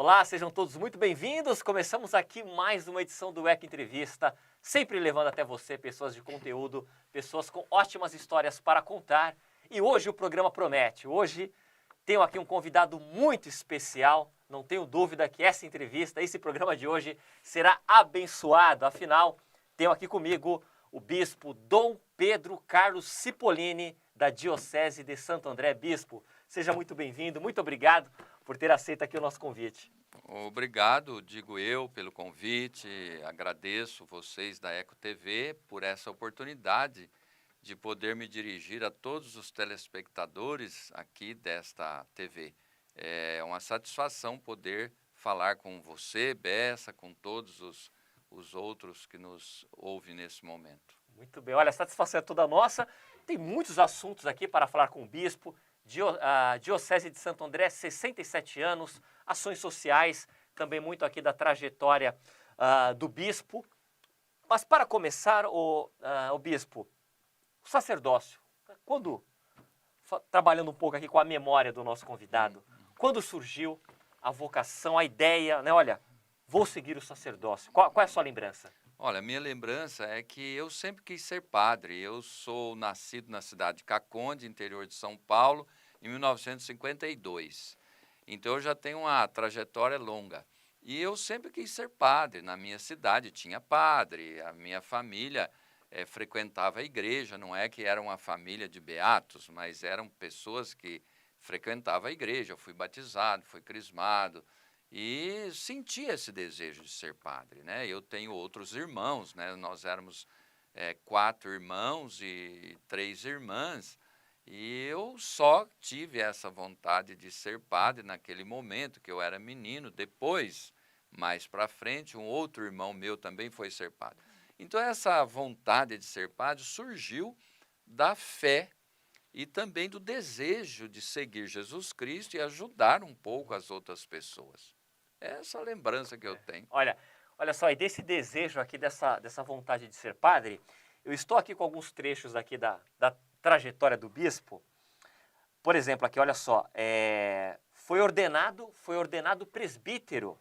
Olá, sejam todos muito bem-vindos. Começamos aqui mais uma edição do ECA Entrevista, sempre levando até você pessoas de conteúdo, pessoas com ótimas histórias para contar. E hoje o programa promete. Hoje tenho aqui um convidado muito especial. Não tenho dúvida que essa entrevista, esse programa de hoje será abençoado. Afinal, tenho aqui comigo o bispo Dom Pedro Carlos Cipollini, da Diocese de Santo André. Bispo, seja muito bem-vindo, muito obrigado por ter aceito aqui o nosso convite. Obrigado, digo eu, pelo convite. Agradeço vocês da Eco TV por essa oportunidade de poder me dirigir a todos os telespectadores aqui desta TV. É uma satisfação poder falar com você, Bessa, com todos os outros que nos ouvem nesse momento. Muito bem, olha, a satisfação é toda nossa. Tem muitos assuntos aqui para falar com o bispo. A Diocese de Santo André, 67 anos, ações sociais, também muito aqui da trajetória do bispo. Mas para começar, o bispo, o sacerdócio, trabalhando um pouco aqui com a memória do nosso convidado, quando surgiu a vocação, a ideia, né? Olha, vou seguir o sacerdócio. Qual é a sua lembrança? Olha, minha lembrança é que eu sempre quis ser padre. Eu sou nascido na cidade de Caconde, interior de São Paulo, em 1952. Então, eu já tenho uma trajetória longa. E eu sempre quis ser padre. Na minha cidade tinha padre, a minha família frequentava a igreja. Não é que era uma família de beatos, mas eram pessoas que frequentavam a igreja. Eu fui batizado, fui crismado. E senti esse desejo de ser padre, né? Eu tenho outros irmãos, né? Nós éramos 4 irmãos e 3 irmãs, e eu só tive essa vontade de ser padre naquele momento que eu era menino. Depois, mais para frente, um outro irmão meu também foi ser padre. Então, essa vontade de ser padre surgiu da fé e também do desejo de seguir Jesus Cristo e ajudar um pouco as outras pessoas. Essa lembrança que eu tenho. Olha só, e desse desejo aqui, dessa vontade de ser padre, eu estou aqui com alguns trechos aqui da trajetória do bispo. Por exemplo, aqui, olha só, foi ordenado presbítero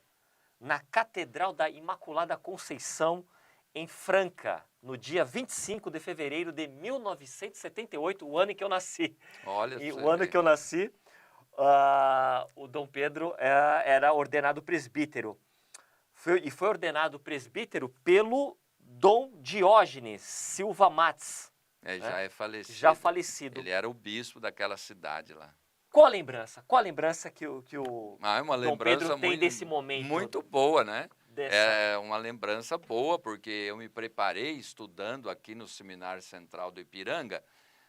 na Catedral da Imaculada Conceição, em Franca, no dia 25 de fevereiro de 1978, o ano em que eu nasci. Olha, e o ano que eu nasci, o Dom Pedro era ordenado presbítero. Foi ordenado presbítero pelo Dom Diógenes Silva Matos. já é falecido. Já falecido. Ele era o bispo daquela cidade lá. Qual a lembrança? Qual a lembrança que o é uma Dom lembrança Pedro tem desse momento? Muito boa, né? É uma lembrança boa, porque eu me preparei estudando aqui no Seminário Central do Ipiranga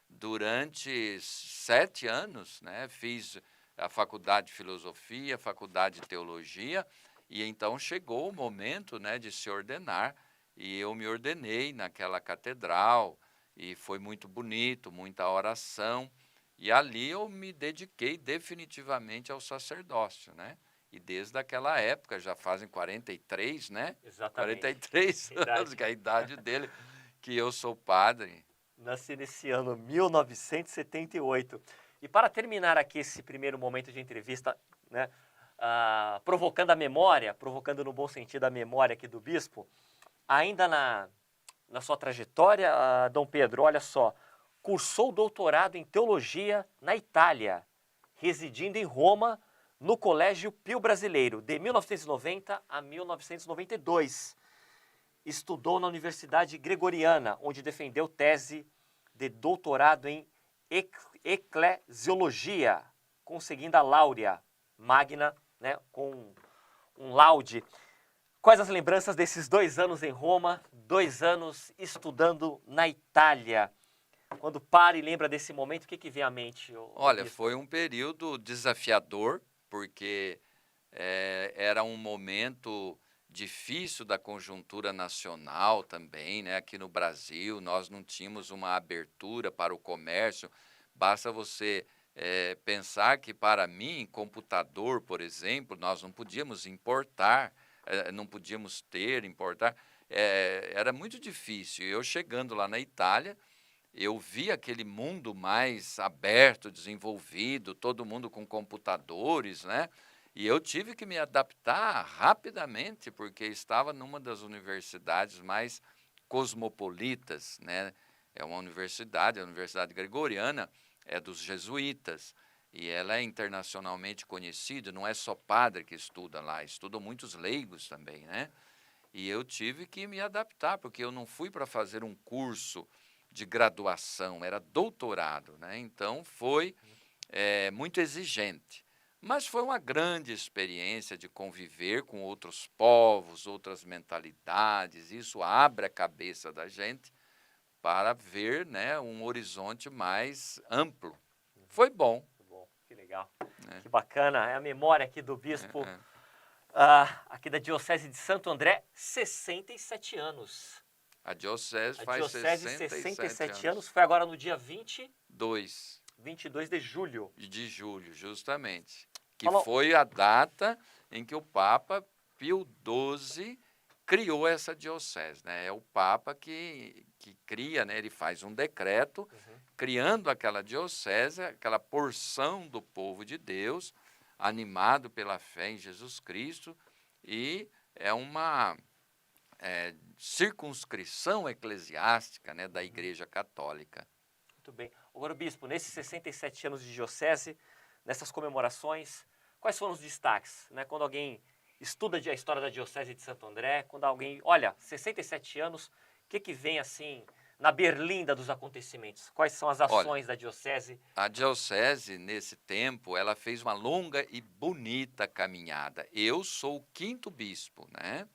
durante 7 anos, né? Fiz a faculdade de filosofia, a faculdade de teologia, e então chegou o momento, né, de se ordenar, e eu me ordenei naquela catedral, e foi muito bonito, muita oração, e ali eu me dediquei definitivamente ao sacerdócio, né? E desde aquela época, já fazem 43, né? Exatamente. 43 anos, que é a idade dele, que eu sou padre. Nasci nesse ano, 1978. E para terminar aqui esse primeiro momento de entrevista, né, provocando a memória, provocando no bom sentido a memória aqui do bispo, ainda na sua trajetória, Dom Pedro, olha só, cursou doutorado em teologia na Itália, residindo em Roma, no Colégio Pio Brasileiro, de 1990 a 1992. Estudou na Universidade Gregoriana, onde defendeu tese de doutorado em eclesiologia, conseguindo a Laurea Magna, né, com um laude. Quais as lembranças desses 2 anos em Roma, 2 anos estudando na Itália? Quando para e lembra desse momento, o que vem à mente? Olha, foi um período desafiador, porque era um momento difícil da conjuntura nacional também, né? Aqui no Brasil, nós não tínhamos uma abertura para o comércio. Basta você pensar que, para mim, computador, por exemplo, nós não podíamos importar, não podíamos importar. Era muito difícil. Eu chegando lá na Itália, eu vi aquele mundo mais aberto, desenvolvido, todo mundo com computadores, né? E eu tive que me adaptar rapidamente, porque estava numa das universidades mais cosmopolitas, né? É uma universidade, a Universidade Gregoriana, é dos jesuítas, e ela é internacionalmente conhecida, não é só padre que estuda lá, estudam muitos leigos também, né? E eu tive que me adaptar, porque eu não fui para fazer um curso de graduação, era doutorado, né? Então foi muito exigente. Mas foi uma grande experiência de conviver com outros povos, outras mentalidades. Isso abre a cabeça da gente para ver, né, um horizonte mais amplo. Foi bom. Muito bom, que legal. Né? Que bacana. É a memória aqui do bispo, É. aqui da Diocese de Santo André, 67 anos. A diocese A faz Diocese, 67 67 anos, anos. foi agora no dia 22 de julho. De julho, justamente. Que Falou. foi a data em que o Papa Pio XII criou essa diocese, né? É o Papa que cria, né? Ele faz um decreto criando aquela diocese, aquela porção do povo de Deus, animado pela fé em Jesus Cristo, e é uma circunscrição eclesiástica, né, da Igreja Católica. Muito bem. Agora, bispo, nesses 67 anos de diocese, nessas comemorações, quais foram os destaques? Né? Quando alguém estuda a história da Diocese de Santo André, quando alguém, olha, 67 anos, o que vem assim na berlinda dos acontecimentos? Quais são as ações da Diocese? A Diocese, nesse tempo, ela fez uma longa e bonita caminhada. Eu sou o 5º bispo, né?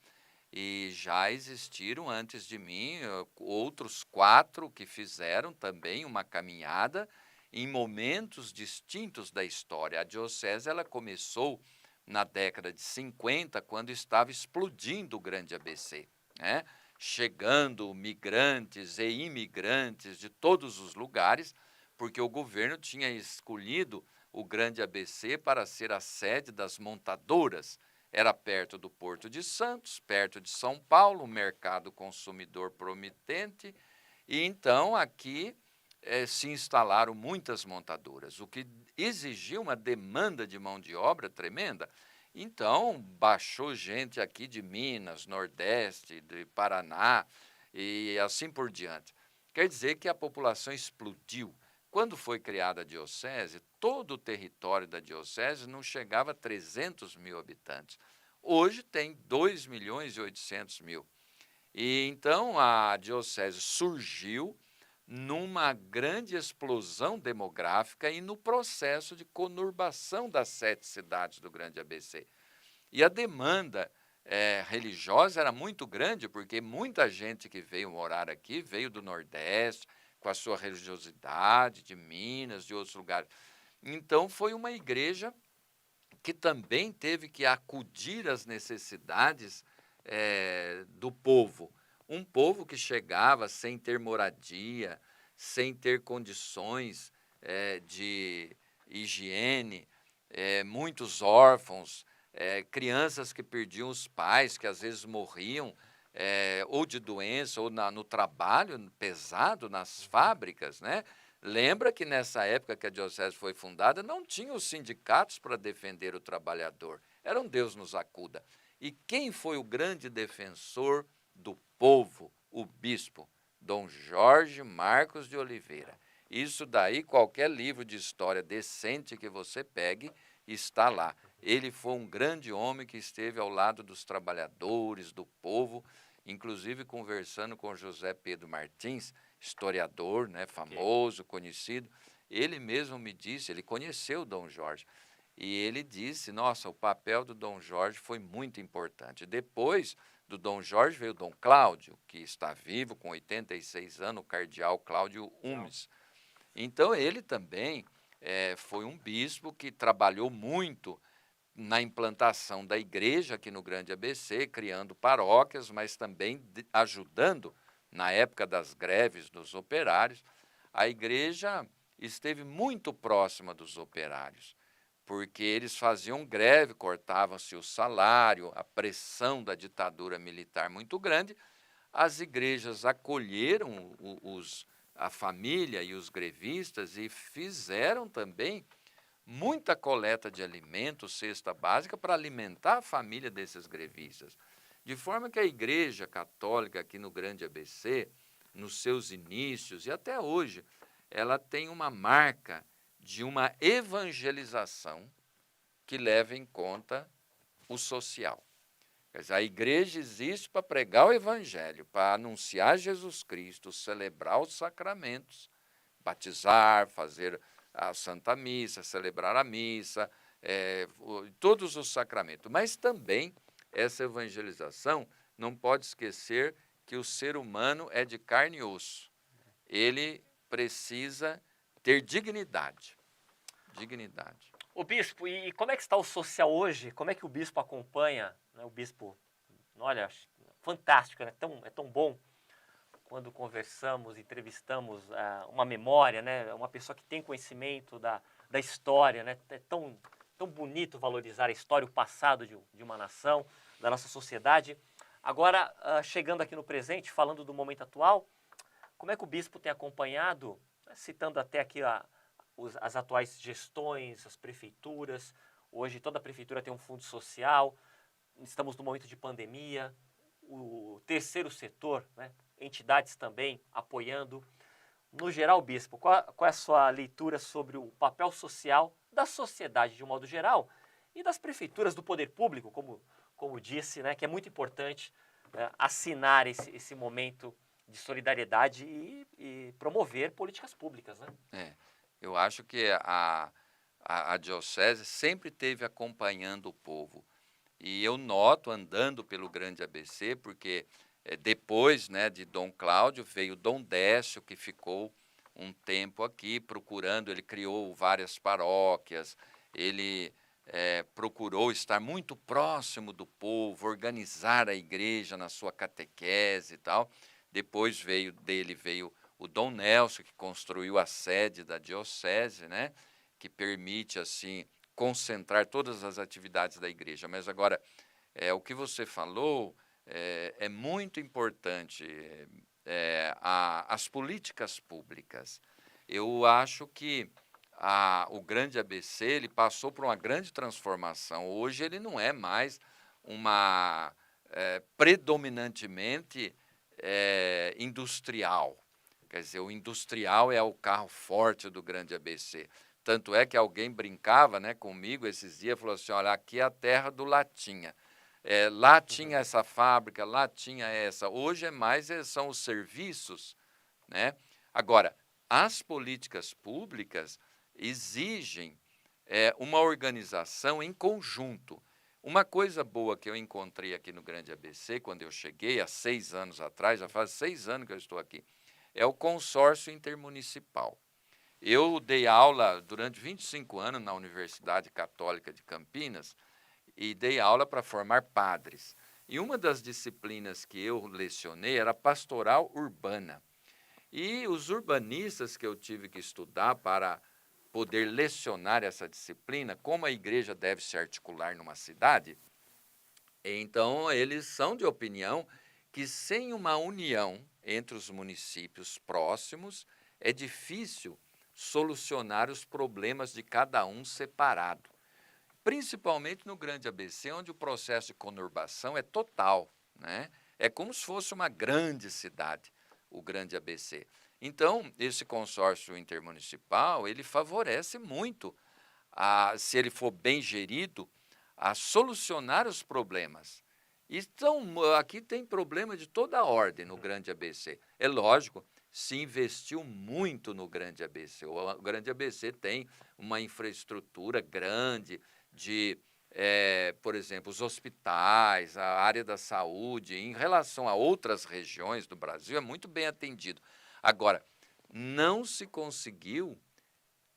E já existiram antes de mim outros 4 que fizeram também uma caminhada em momentos distintos da história. A diocese ela começou na década de 50, quando estava explodindo o grande ABC, né? Chegando migrantes e imigrantes de todos os lugares, porque o governo tinha escolhido o grande ABC para ser a sede das montadoras. Era perto do Porto de Santos, perto de São Paulo, um mercado consumidor promitente, e então aqui se instalaram muitas montadoras, o que exigiu uma demanda de mão de obra tremenda. Então, baixou gente aqui de Minas, Nordeste, de Paraná e assim por diante. Quer dizer que a população explodiu. Quando foi criada a diocese, todo o território da diocese não chegava a 300 mil habitantes. Hoje tem 2.800.000. E então a diocese surgiu numa grande explosão demográfica e no processo de conurbação das 7 cidades do grande ABC. E a demanda religiosa era muito grande, porque muita gente que veio morar aqui veio do Nordeste, com a sua religiosidade, de Minas, de outros lugares. Então, foi uma igreja que também teve que acudir às necessidades do povo. Um povo que chegava sem ter moradia, sem ter condições de higiene, muitos órfãos, crianças que perdiam os pais, que às vezes morriam, ou de doença, ou no trabalho pesado, nas fábricas, né? Lembra que nessa época que a diocese foi fundada, não tinha os sindicatos para defender o trabalhador. Era um Deus nos acuda. E quem foi o grande defensor do povo? O bispo, Dom Jorge Marcos de Oliveira. Isso daí, qualquer livro de história decente que você pegue, está lá. Ele foi um grande homem que esteve ao lado dos trabalhadores, do povo, inclusive conversando com José Pedro Martins, historiador, né, famoso, conhecido. Ele mesmo me disse, ele conheceu o Dom Jorge, e ele disse, nossa, o papel do Dom Jorge foi muito importante. Depois do Dom Jorge veio o Dom Cláudio, que está vivo com 86 anos, o cardeal Cláudio Umes. Então, ele também foi um bispo que trabalhou muito na implantação da igreja aqui no Grande ABC, criando paróquias, mas também ajudando, na época das greves dos operários, a igreja esteve muito próxima dos operários, porque eles faziam greve, cortavam-se o salário, a pressão da ditadura militar muito grande. As igrejas acolheram a família e os grevistas e fizeram também muita coleta de alimentos, cesta básica, para alimentar a família desses grevistas. De forma que a Igreja Católica aqui no Grande ABC, nos seus inícios e até hoje, ela tem uma marca de uma evangelização que leva em conta o social. Quer dizer, a igreja existe para pregar o evangelho, para anunciar Jesus Cristo, celebrar os sacramentos, batizar, fazer a Santa Missa, celebrar a missa, todos os sacramentos. Mas também essa evangelização não pode esquecer que o ser humano é de carne e osso. Ele precisa ter dignidade. Dignidade. O bispo, e como é que está o social hoje? Como é que o bispo acompanha, né? O bispo, olha, fantástico, né? É tão bom quando conversamos, entrevistamos uma memória, né? Uma pessoa que tem conhecimento da história, né? É tão bonito valorizar a história, o passado de uma nação, da nossa sociedade. Agora, chegando aqui no presente, falando do momento atual, como é que o bispo tem acompanhado, citando até aqui as atuais gestões, as prefeituras? Hoje toda prefeitura tem um fundo social, estamos no momento de pandemia, o terceiro setor, né? Entidades também apoiando. No geral, bispo, qual é a sua leitura sobre o papel social da sociedade de um modo geral e das prefeituras, do poder público, como disse, né, que é muito importante assinar esse momento de solidariedade e promover políticas públicas, né? Eu acho que a diocese sempre esteve acompanhando o povo. E eu noto, andando pelo Grande ABC, porque depois, né, de Dom Cláudio, veio Dom Décio, que ficou um tempo aqui procurando, ele criou várias paróquias, ele procurou estar muito próximo do povo, organizar a igreja na sua catequese e tal. Depois veio o Dom Nelson, que construiu a sede da diocese, né, que permite, assim, concentrar todas as atividades da igreja. Mas agora, o que você falou é muito importante, as políticas públicas. Eu acho que o Grande ABC ele passou por uma grande transformação. Hoje ele não é mais predominantemente industrial. Quer dizer, o industrial é o carro forte do Grande ABC. Tanto é que alguém brincava, né, comigo esses dias, falou assim, olha, aqui é a terra do Latinha. Lá tinha essa fábrica, lá tinha essa. Hoje são os serviços, né? Agora, as políticas públicas exigem uma organização em conjunto. Uma coisa boa que eu encontrei aqui no Grande ABC, quando eu cheguei, há 6 anos atrás, já faz 6 anos que eu estou aqui, é o consórcio intermunicipal. Eu dei aula durante 25 anos na Universidade Católica de Campinas e dei aula para formar padres. E uma das disciplinas que eu lecionei era pastoral urbana. E os urbanistas que eu tive que estudar para poder lecionar essa disciplina, como a igreja deve se articular numa cidade, então eles são de opinião que sem uma união entre os municípios próximos, é difícil solucionar os problemas de cada um separado. Principalmente no Grande ABC, onde o processo de conurbação é total, né? É como se fosse uma grande cidade, o Grande ABC. Então, esse consórcio intermunicipal, ele favorece muito, se ele for bem gerido, a solucionar os problemas. Então, aqui tem problema de toda a ordem no Grande ABC. É lógico, se investiu muito no Grande ABC. O Grande ABC tem uma infraestrutura grande de, por exemplo, os hospitais, a área da saúde, em relação a outras regiões do Brasil, é muito bem atendido. Agora, não se conseguiu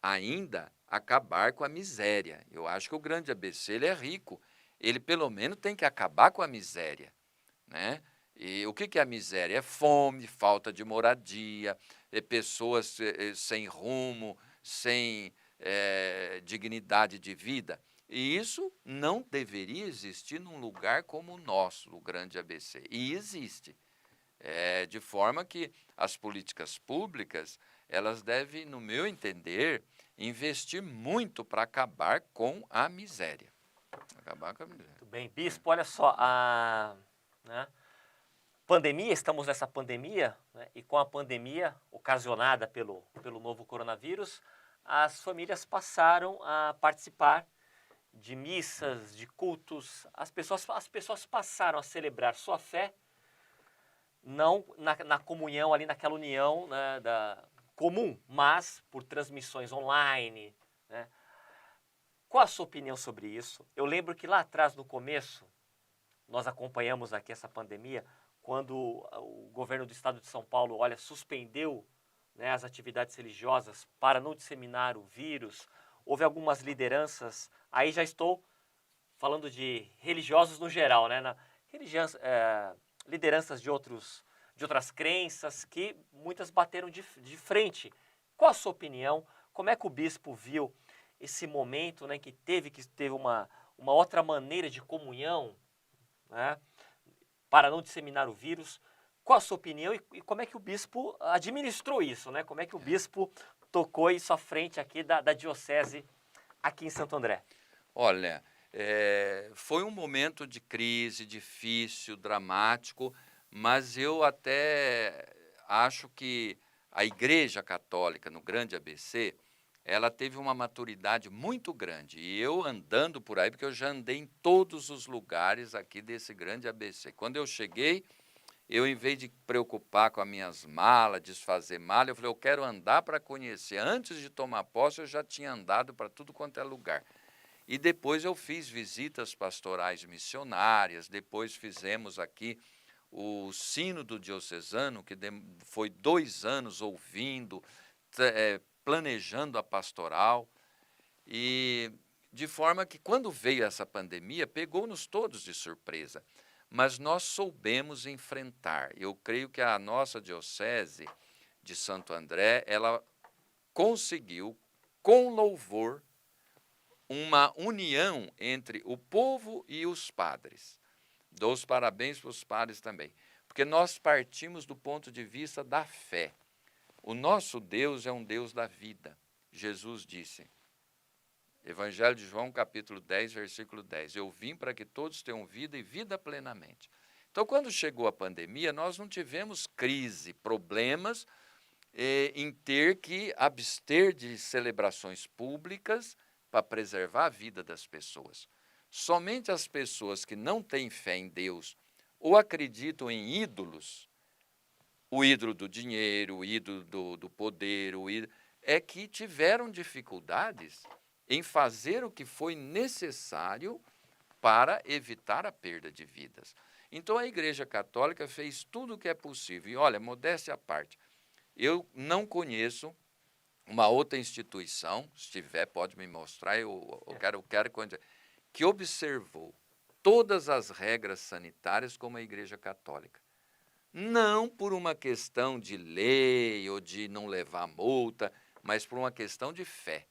ainda acabar com a miséria. Eu acho que o Grande ABC ele é rico. Ele, pelo menos, tem que acabar com a miséria, né? E o que é a miséria? É fome, falta de moradia, pessoas sem rumo, sem dignidade de vida. E isso não deveria existir num lugar como o nosso, o Grande ABC. E existe. De forma que as políticas públicas, elas devem, no meu entender, investir muito para acabar com a miséria. Acabar com a miséria. Muito bem. Bispo, olha só, né, pandemia, estamos nessa pandemia, né, e com a pandemia ocasionada pelo novo coronavírus, as famílias passaram a participar de missas, de cultos, as pessoas passaram a celebrar sua fé, não na comunhão ali, naquela união, né, comum, mas por transmissões online, né? Qual a sua opinião sobre isso? Eu lembro que lá atrás, no começo, nós acompanhamos aqui essa pandemia, quando o governo do estado de São Paulo, olha, suspendeu, né, as atividades religiosas para não disseminar o vírus. Houve algumas lideranças, aí já estou falando de religiosos no geral, né, lideranças de outras crenças, que muitas bateram de frente. Qual a sua opinião? Como é que o bispo viu esse momento, né, que teve uma outra maneira de comunhão, né, para não disseminar o vírus? Qual a sua opinião e como é que o bispo administrou isso, né? Como é que o bispo tocou isso à frente aqui da diocese aqui em Santo André? Olha, foi um momento de crise, difícil, dramático, mas eu até acho que a Igreja Católica, no Grande ABC, ela teve uma maturidade muito grande. E eu andando por aí, porque eu já andei em todos os lugares aqui desse Grande ABC. Quando eu cheguei, eu, em vez de preocupar com as minhas malas, desfazer mala, eu falei, eu quero andar para conhecer. Antes de tomar posse, eu já tinha andado para tudo quanto é lugar. E depois eu fiz visitas pastorais missionárias, depois fizemos aqui o Sínodo Diocesano, que foi 2 anos ouvindo, planejando a pastoral, e de forma que quando veio essa pandemia, pegou-nos todos de surpresa, mas nós soubemos enfrentar. Eu creio que a nossa diocese de Santo André, ela conseguiu, com louvor, uma união entre o povo e os padres. Dou os parabéns para os padres também, porque nós partimos do ponto de vista da fé. O nosso Deus é um Deus da vida. Jesus disse, Evangelho de João, capítulo 10, versículo 10, eu vim para que todos tenham vida e vida plenamente. Então, quando chegou a pandemia, nós não tivemos crise, problemas em ter que abster de celebrações públicas para preservar a vida das pessoas. Somente as pessoas que não têm fé em Deus ou acreditam em ídolos, o ídolo do dinheiro, o ídolo do poder, é que tiveram dificuldades em fazer o que foi necessário para evitar a perda de vidas. Então, a Igreja Católica fez tudo o que é possível. E, olha, modéstia à parte, eu não conheço uma outra instituição, se tiver, pode me mostrar, eu quero que observou todas as regras sanitárias como a Igreja Católica. Não por uma questão de lei ou de não levar multa, mas por uma questão de fé.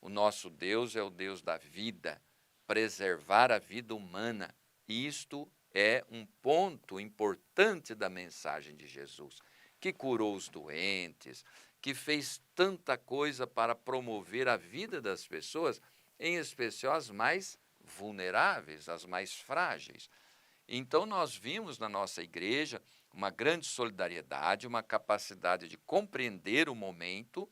O nosso Deus é o Deus da vida, preservar a vida humana. Isto é um ponto importante da mensagem de Jesus, que curou os doentes, que fez tanta coisa para promover a vida das pessoas, em especial as mais vulneráveis, as mais frágeis. Então, nós vimos na nossa igreja uma grande solidariedade, uma capacidade de compreender o momento,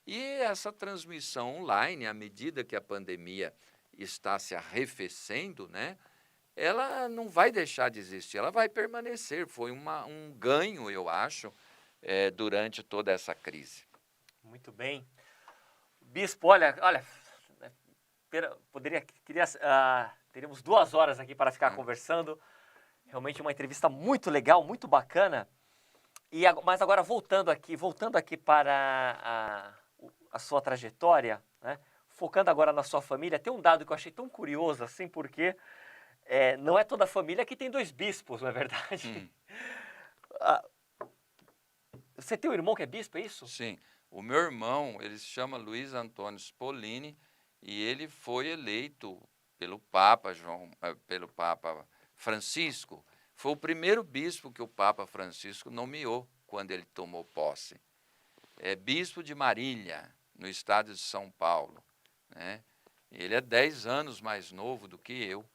e essa transmissão online, à medida que a pandemia está se arrefecendo, né, ela não vai deixar de existir, ela vai permanecer. Foi um ganho, eu acho, durante toda essa crise. Muito bem. Bispo, olha, teríamos 2 horas aqui para ficar conversando. Realmente uma entrevista muito legal, muito bacana. Mas agora voltando aqui para a sua trajetória, né? Focando agora na sua família, tem um dado que eu achei tão curioso assim, porque não é toda a família que tem 2 bispos, não é verdade? Você tem um irmão que é bispo, é isso? Sim. O meu irmão, ele se chama Luiz Antônio Spolini, e ele foi eleito pelo Papa Francisco. Foi o primeiro bispo que o Papa Francisco nomeou quando ele tomou posse. É bispo de Marília, no estado de São Paulo, né? Ele é 10 anos mais novo do que eu.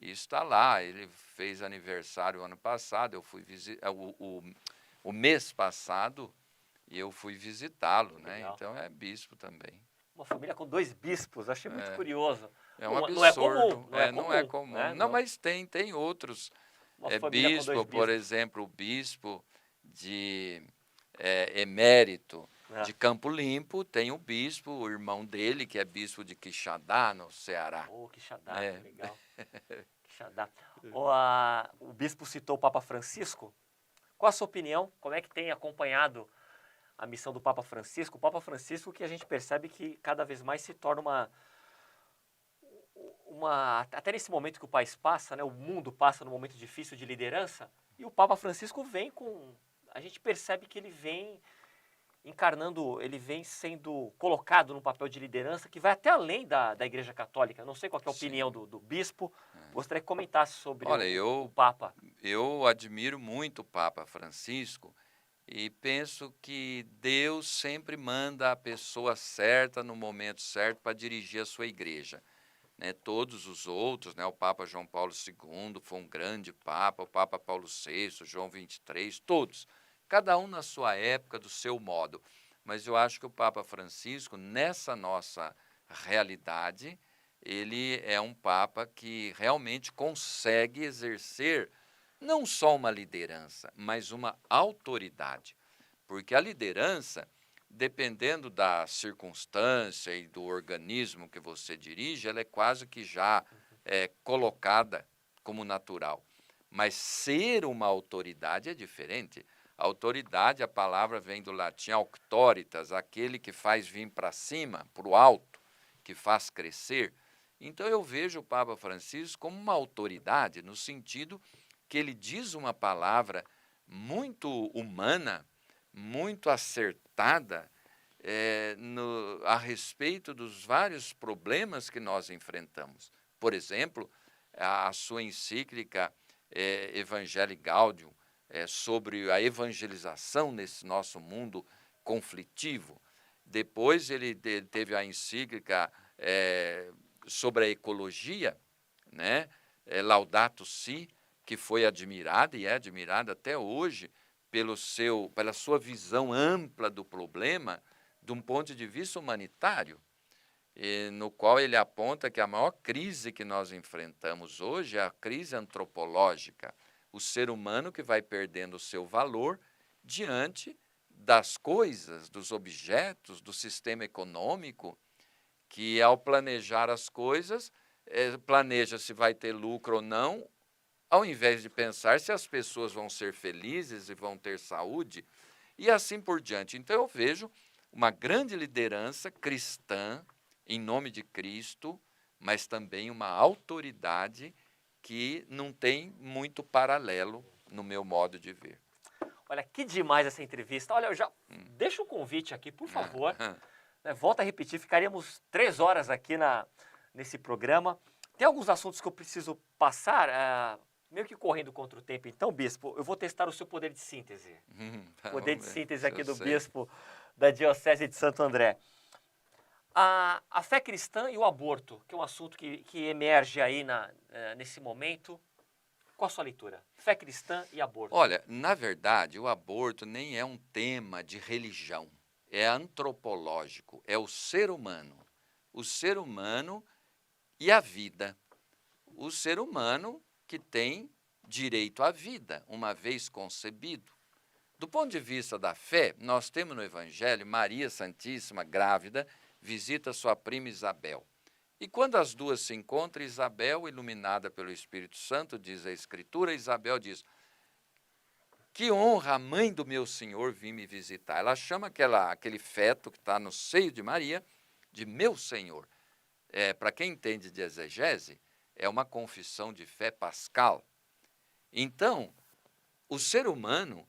E está lá, ele fez aniversário ano passado, eu fui visitar, o mês passado, e eu fui visitá-lo, né? Legal. Então é bispo também. Uma família com 2 bispos, achei muito curioso. É um Não é absurdo, comum, não é não é comum, comum. né? Não, mas tem outros. Uma família com 2 Bispo, por bispos. exemplo, o bispo de emérito É. de Campo Limpo, tem o bispo, o irmão dele, que é bispo de Quixadá, no Ceará. Oh, Quixadá, É. legal. Quixadá. O bispo citou o Papa Francisco. Qual a sua opinião? Como é que tem acompanhado a missão do Papa Francisco? O Papa Francisco, que a gente percebe que cada vez mais se torna até nesse momento que o país passa, né, o mundo passa num momento difícil de liderança, e o Papa Francisco vem a gente percebe que ele vem encarnando, ele vem sendo colocado num papel de liderança que vai até além da Igreja Católica. Não sei qual que é a opinião do bispo, gostaria que comentasse sobre o Papa. Eu admiro muito o Papa Francisco e penso que Deus sempre manda a pessoa certa no momento certo para dirigir a sua igreja. Né, todos os outros, né, o Papa João Paulo II foi um grande Papa, o Papa Paulo VI, João XXIII, todos, cada um na sua época, do seu modo. Mas eu acho que o Papa Francisco, nessa nossa realidade, ele é um Papa que realmente consegue exercer não só uma liderança, mas uma autoridade. Porque a liderança, dependendo da circunstância e do organismo que você dirige, ela é quase que já colocada como natural. Mas ser uma autoridade é diferente. A autoridade, a palavra vem do latim auctoritas, aquele que faz vir para cima, para o alto, que faz crescer. Então eu vejo o Papa Francisco como uma autoridade, no sentido que ele diz uma palavra muito humana, muito acertada a respeito dos vários problemas que nós enfrentamos. Por exemplo, a sua encíclica Evangelii Gaudium, sobre a evangelização nesse nosso mundo conflitivo. Depois ele teve a encíclica sobre a ecologia, né? Laudato Si, que foi admirada e é admirada até hoje pela sua visão ampla do problema, de um ponto de vista humanitário, no qual ele aponta que a maior crise que nós enfrentamos hoje é a crise antropológica, o ser humano que vai perdendo o seu valor diante das coisas, dos objetos, do sistema econômico, que ao planejar as coisas, planeja se vai ter lucro ou não, ao invés de pensar se as pessoas vão ser felizes e vão ter saúde, e assim por diante. Então eu vejo uma grande liderança cristã, em nome de Cristo, mas também uma autoridade que não tem muito paralelo no meu modo de ver. Olha, que demais essa entrevista. Olha, eu já deixa um convite aqui, por favor. Volta a repetir, ficaríamos 3 horas aqui nesse programa. Tem alguns assuntos que eu preciso passar, meio que correndo contra o tempo. Então, bispo, eu vou testar o seu poder de síntese. Poder de síntese aqui do bispo da Diocese de Santo André. A fé cristã e o aborto, que é um assunto que emerge aí nesse momento. Qual a sua leitura? Fé cristã e aborto. Olha, na verdade, o aborto nem é um tema de religião. É antropológico, é o ser humano. O ser humano e a vida. O ser humano que tem direito à vida, uma vez concebido. Do ponto de vista da fé, nós temos no Evangelho Maria Santíssima, grávida, visita sua prima Isabel. E quando as duas se encontram, Isabel, iluminada pelo Espírito Santo, diz a Escritura, Isabel diz: que honra a mãe do meu Senhor vir me visitar. Ela chama aquele feto que está no seio de Maria de meu Senhor. Para quem entende de exegese, é uma confissão de fé pascal. Então, o ser humano,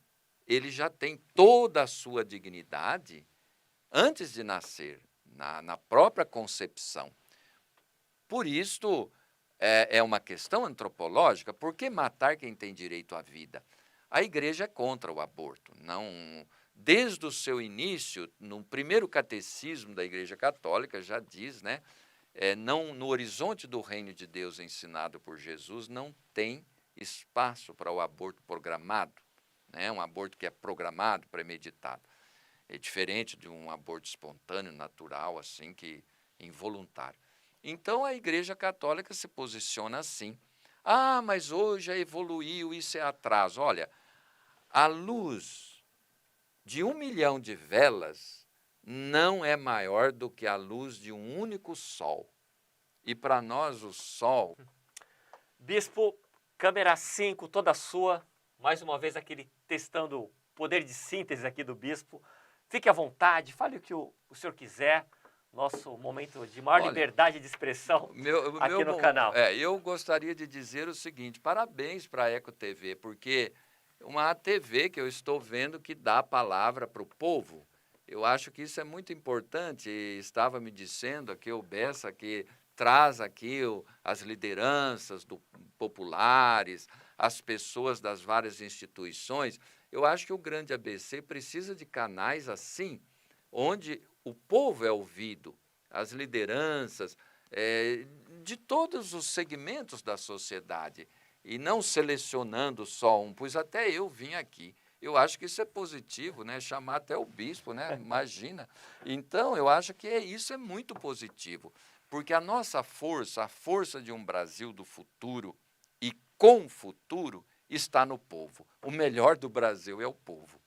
ele já tem toda a sua dignidade antes de nascer, na própria concepção. Por isso, é uma questão antropológica. Por que matar quem tem direito à vida? A igreja é contra o aborto. desde o seu início, no primeiro catecismo da Igreja Católica, já diz, né? Não, no horizonte do reino de Deus ensinado por Jesus, não tem espaço para o aborto programado, né? Um aborto que é programado, premeditado. É diferente de um aborto espontâneo, natural, assim, que involuntário. Então, a Igreja Católica se posiciona assim. Ah, mas hoje evoluiu, isso é atraso. Olha, a luz de 1 milhão de velas não é maior do que a luz de um único sol. E para nós o sol... Bispo, câmera 5, toda sua. Mais uma vez aquele testando o poder de síntese aqui do bispo. Fique à vontade, fale o que o senhor quiser. Nosso momento de maior liberdade de expressão aqui no canal. Eu gostaria de dizer o seguinte, parabéns para a Eco TV, porque uma TV que eu estou vendo que dá a palavra para o povo. Eu acho que isso é muito importante. Estava me dizendo aqui o Bessa que traz aqui as lideranças populares, as pessoas das várias instituições. Eu acho que o Grande ABC precisa de canais assim, onde o povo é ouvido, as lideranças de todos os segmentos da sociedade, e não selecionando só um, pois até eu vim aqui. Eu acho que isso é positivo, né? Chamar até o bispo, né? Imagina. Então, eu acho que isso é muito positivo, porque a nossa força, a força de um Brasil do futuro e com futuro, está no povo. O melhor do Brasil é o povo.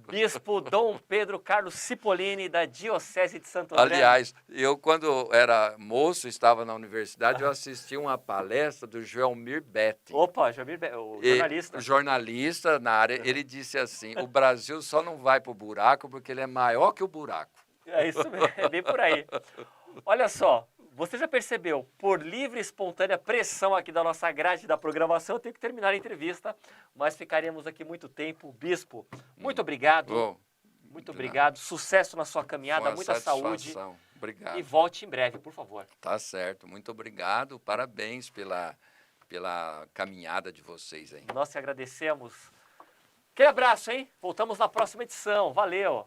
Bispo Dom Pedro Carlos Cipollini, da Diocese de Santo André. Aliás, eu quando era moço, estava na universidade, eu assisti uma palestra do Joelmir Betti. Opa, Joelmir Betti, o jornalista. O jornalista na área, ele disse assim, o Brasil só não vai para o buraco porque ele é maior que o buraco. É isso mesmo, é bem por aí. Olha só, você já percebeu, por livre e espontânea pressão aqui da nossa grade da programação, eu tenho que terminar a entrevista, mas ficaremos aqui muito tempo. Bispo, muito obrigado. Muito obrigado. Sucesso na sua caminhada, muita saúde. Obrigado. E volte em breve, por favor. Tá certo. Muito obrigado. Parabéns pela caminhada de vocês aí. Nós te agradecemos. Aquele abraço, hein? Voltamos na próxima edição. Valeu!